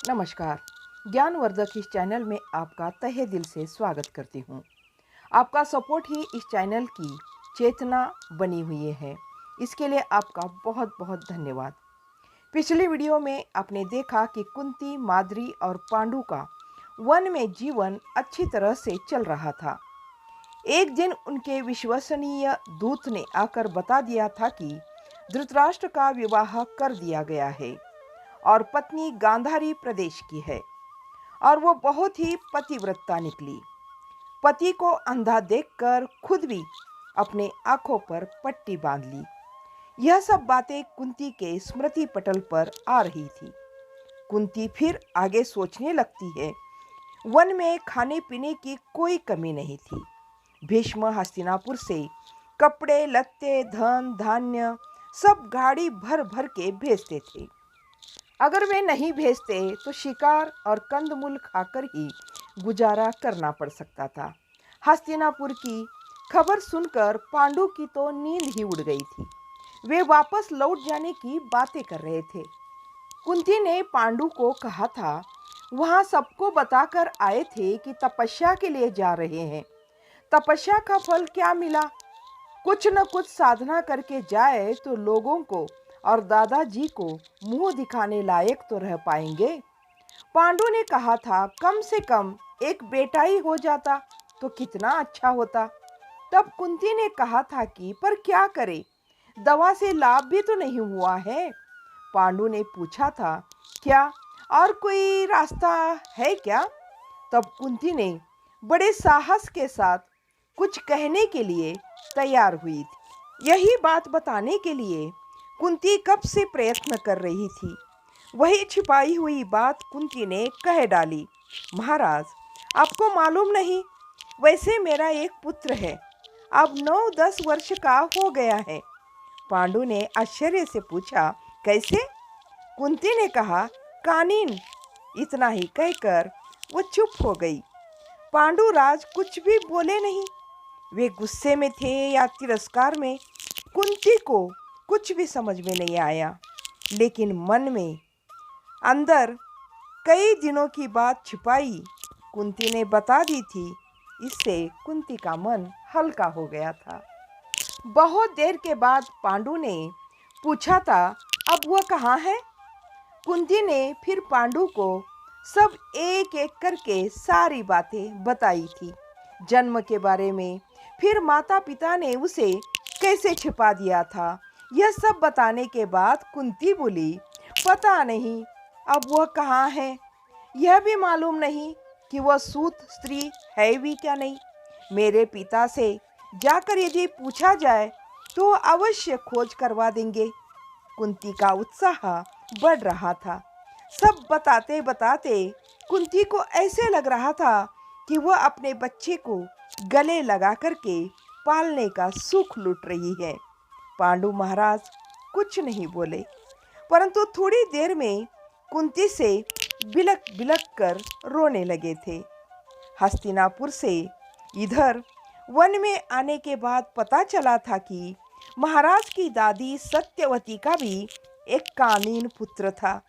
नमस्कार। ज्ञानवर्धक इस चैनल में आपका तहे दिल से स्वागत करती हूँ। आपका सपोर्ट ही इस चैनल की चेतना बनी हुई है। इसके लिए आपका बहुत बहुत धन्यवाद। पिछली वीडियो में आपने देखा कि कुंती, माद्री और पांडु का वन में जीवन अच्छी तरह से चल रहा था। एक दिन उनके विश्वसनीय दूत ने आकर बता दिया था कि धृतराष्ट्र का विवाह कर दिया गया है और पत्नी गांधारी प्रदेश की है और वो बहुत ही पतिव्रता निकली। पति को अंधा देखकर खुद भी अपने आंखों पर पट्टी बांध ली। यह सब बातें कुंती के स्मृति पटल पर आ रही थी। कुंती फिर आगे सोचने लगती है। वन में खाने पीने की कोई कमी नहीं थी। भीष्म हस्तिनापुर से कपड़े लत्ते धन धान्य सब गाड़ी भर भर के भेजते थे। अगर वे नहीं भेजते तो शिकार और कंदमूल खाकर ही गुजारा करना पड़ सकता था। हस्तिनापुर की खबर सुनकर पांडु की तो नींद ही उड़ गई थी। वे वापस लौट जाने की बातें कर रहे थे। कुंती ने पांडु को कहा था, वहां सबको बताकर आए थे कि तपस्या के लिए जा रहे हैं। तपस्या का फल क्या मिला? कुछ न कुछ साधना करके जाए तो लोगों को और दादाजी को मुंह दिखाने लायक तो रह पाएंगे। पांडु ने कहा था, कम से कम एक बेटा ही हो जाता तो कितना अच्छा होता। तब कुंती ने कहा था कि पर क्या करे, दवा से लाभ भी तो नहीं हुआ है। पांडु ने पूछा था, क्या और कोई रास्ता है क्या? तब कुंती ने बड़े साहस के साथ कुछ कहने के लिए तैयार हुई थी। यही बात बताने के लिए कुंती कब से प्रयत्न कर रही थी। वही छिपाई हुई बात कुंती ने कह डाली। महाराज, आपको मालूम नहीं, वैसे मेरा एक पुत्र है, अब 9-10 वर्ष का हो गया है। पांडु ने आश्चर्य से पूछा, कैसे? कुंती ने कहा, कानीन। इतना ही कहकर वो चुप हो गई। पांडु राज कुछ भी बोले नहीं। वे गुस्से में थे या तिरस्कार में, कुंती को कुछ भी समझ में नहीं आया। लेकिन मन में अंदर कई दिनों की बात छिपाई कुंती ने बता दी थी। इससे कुंती का मन हल्का हो गया था। बहुत देर के बाद पांडु ने पूछा था, अब वह कहाँ है? कुंती ने फिर पांडु को सब एक एक करके सारी बातें बताई थी। जन्म के बारे में, फिर माता पिता ने उसे कैसे छिपा दिया था। यह सब बताने के बाद कुंती बोली, पता नहीं अब वह कहाँ है। यह भी मालूम नहीं कि वह सूत स्त्री है भी क्या नहीं। मेरे पिता से जाकर यदि पूछा जाए तो अवश्य खोज करवा देंगे। कुंती का उत्साह बढ़ रहा था। सब बताते बताते कुंती को ऐसे लग रहा था कि वह अपने बच्चे को गले लगा करके पालने का सुख लूट रही है। पांडु महाराज कुछ नहीं बोले, परंतु थोड़ी देर में कुंती से बिलक बिलक कर रोने लगे थे। हस्तिनापुर से इधर वन में आने के बाद पता चला था कि महाराज की दादी सत्यवती का भी एक कानीन पुत्र था।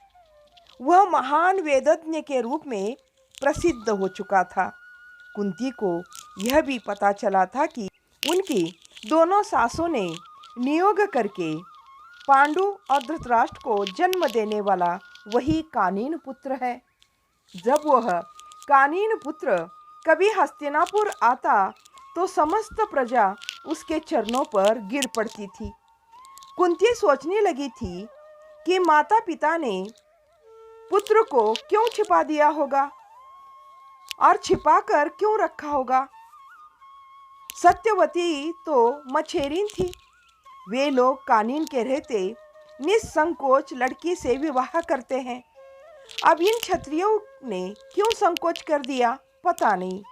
वह महान वेदज्ञ के रूप में प्रसिद्ध हो चुका था। कुंती को यह भी पता चला था कि उनकी दोनों सासों ने नियोग करके पांडु और धृतराष्ट्र को जन्म देने वाला वही कानीन पुत्र है। जब वह कानीन पुत्र कभी हस्तिनापुर आता तो समस्त प्रजा उसके चरणों पर गिर पड़ती थी। कुंती सोचने लगी थी कि माता पिता ने पुत्र को क्यों छिपा दिया होगा और छिपाकर क्यों रखा होगा। सत्यवती तो मछेरीन थी। वे लोग कानीन के रहते निसंकोच लड़की से विवाह करते हैं। अब इन क्षत्रियों ने क्यों संकोच कर दिया, पता नहीं।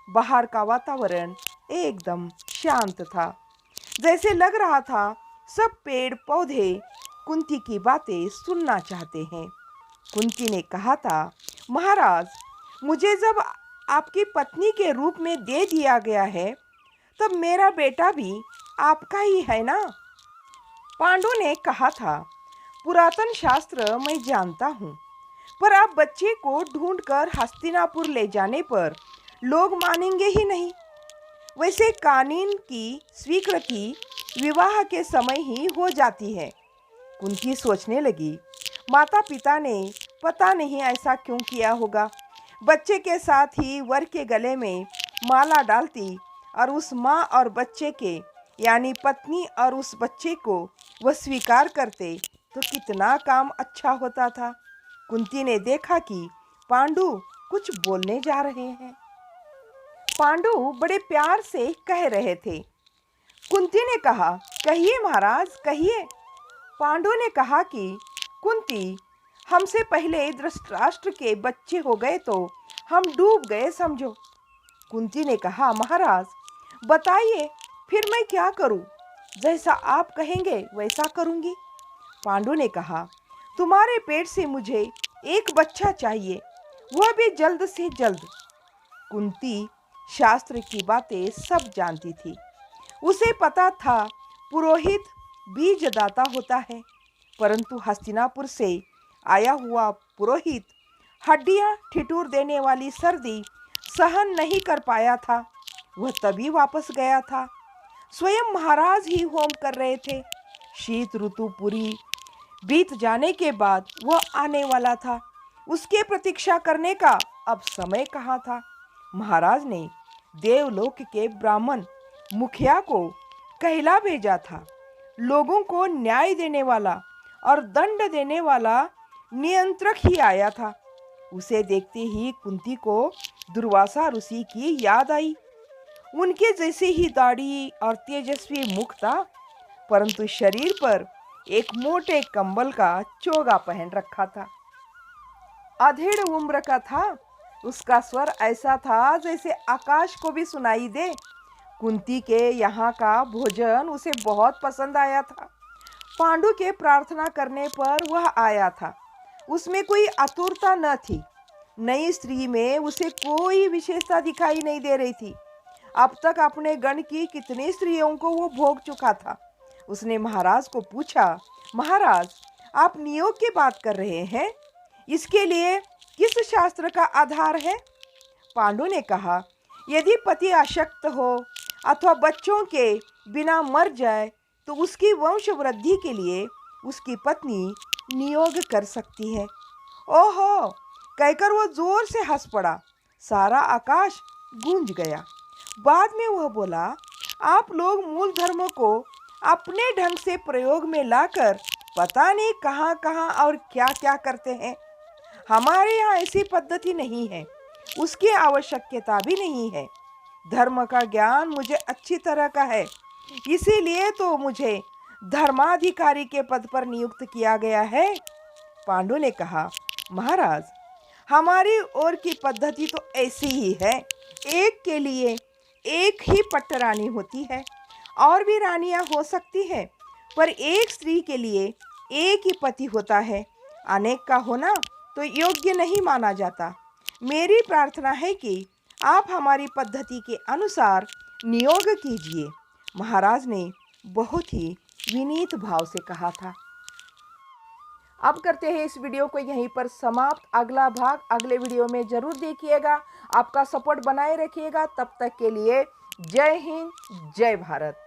बाहर का वातावरण एकदम शांत था। जैसे लग रहा था सब पेड़ पौधे कुंती की बातें सुनना चाहते हैं। कुंती ने कहा था, महाराज, मुझे जब आपकी पत्नी के रूप में दे दिया गया है तब मेरा बेटा भी आपका ही है ना? पांडु ने कहा था, पुरातन शास्त्र मैं जानता हूँ, पर आप बच्चे को ढूंढकर हस्तिनापुर ले जाने पर लोग मानेंगे ही नहीं। वैसे कानून की स्वीकृति विवाह के समय ही हो जाती है। कुंती सोचने लगी, माता पिता ने पता नहीं ऐसा क्यों किया होगा। बच्चे के साथ ही वर के गले में माला डालती और उस माँ और बच्चे के यानी पत्नी और उस बच्चे को वह स्वीकार करते तो कितना काम अच्छा होता था। कुंती ने देखा कि पांडु कुछ बोलने जा रहे हैं। पांडु बड़े प्यार से कह रहे थे। कुंती ने कहा, कहिए महाराज कहिए। पांडु ने कहा कि कुंती, हमसे पहले धृतराष्ट्र के बच्चे हो गए तो हम डूब गए समझो। कुंती ने कहा, महाराज बताइए फिर मैं क्या करूं? जैसा आप कहेंगे वैसा करूंगी। पांडु ने कहा, तुम्हारे पेट से मुझे एक बच्चा चाहिए, वह भी जल्द से जल्द। कुंती शास्त्र की बातें सब जानती थी। उसे पता था पुरोहित बीजदाता होता है, परंतु हस्तिनापुर से आया हुआ पुरोहित हड्डियां ठिठुर देने वाली सर्दी सहन नहीं कर पाया था। वह तभी वापस गया था। स्वयं महाराज ही होम कर रहे थे। शीत ऋतु पूरी बीत जाने के बाद वह आने वाला था। उसके प्रतीक्षा करने का अब समय कहाँ था। महाराज ने देवलोक के ब्राह्मण मुखिया को कहला भेजा था। लोगों को न्याय देने वाला और दंड देने वाला नियंत्रक ही आया था। उसे देखते ही कुंती को दुर्वासा ऋषि की याद आई। उनके जैसे ही दाढ़ी और तेजस्वी मुख था, परंतु शरीर पर एक मोटे कंबल का चोगा पहन रखा था। अधेड़ उम्र का था। उसका स्वर ऐसा था जैसे आकाश को भी सुनाई दे। कुंती के यहाँ का भोजन उसे बहुत पसंद आया था। पांडु के प्रार्थना करने पर वह आया था। उसमें कोई आतुरता न थी। नई स्त्री में उसे कोई विशेषता दिखाई नहीं दे रही थी। अब तक अपने गण की कितनी स्त्रियों को वो भोग चुका था। उसने महाराज को पूछा, महाराज आप नियोग की बात कर रहे हैं, इसके लिए किस शास्त्र का आधार है? पांडु ने कहा, यदि पति अशक्त हो अथवा बच्चों के बिना मर जाए तो उसकी वंश वृद्धि के लिए उसकी पत्नी नियोग कर सकती है। ओहो, कहकर वो जोर से हंस पड़ा। सारा आकाश गूंज गया। बाद में वह बोला, आप लोग मूल धर्म को अपने ढंग से प्रयोग में लाकर पता नहीं कहाँ कहाँ और क्या क्या करते हैं। हमारे यहाँ ऐसी पद्धति नहीं है, उसकी आवश्यकता भी नहीं है। धर्म का ज्ञान मुझे अच्छी तरह का है, इसीलिए तो मुझे धर्माधिकारी के पद पर नियुक्त किया गया है। पांडु ने कहा, महाराज हमारी ओर की पद्धति तो ऐसी ही है। एक के लिए एक ही पट्टरानी होती है, और भी रानियां हो सकती है, पर एक स्त्री के लिए एक ही पति होता है। अनेक का होना तो योग्य नहीं माना जाता। मेरी प्रार्थना है कि आप हमारी पद्धति के अनुसार नियोग कीजिए। महाराज ने बहुत ही विनीत भाव से कहा था। अब करते हैं इस वीडियो को यहीं पर समाप्त। अगला भाग अगले वीडियो में जरूर देखिएगा। आपका सपोर्ट बनाए रखिएगा। तब तक के लिए जय हिंद, जय भारत।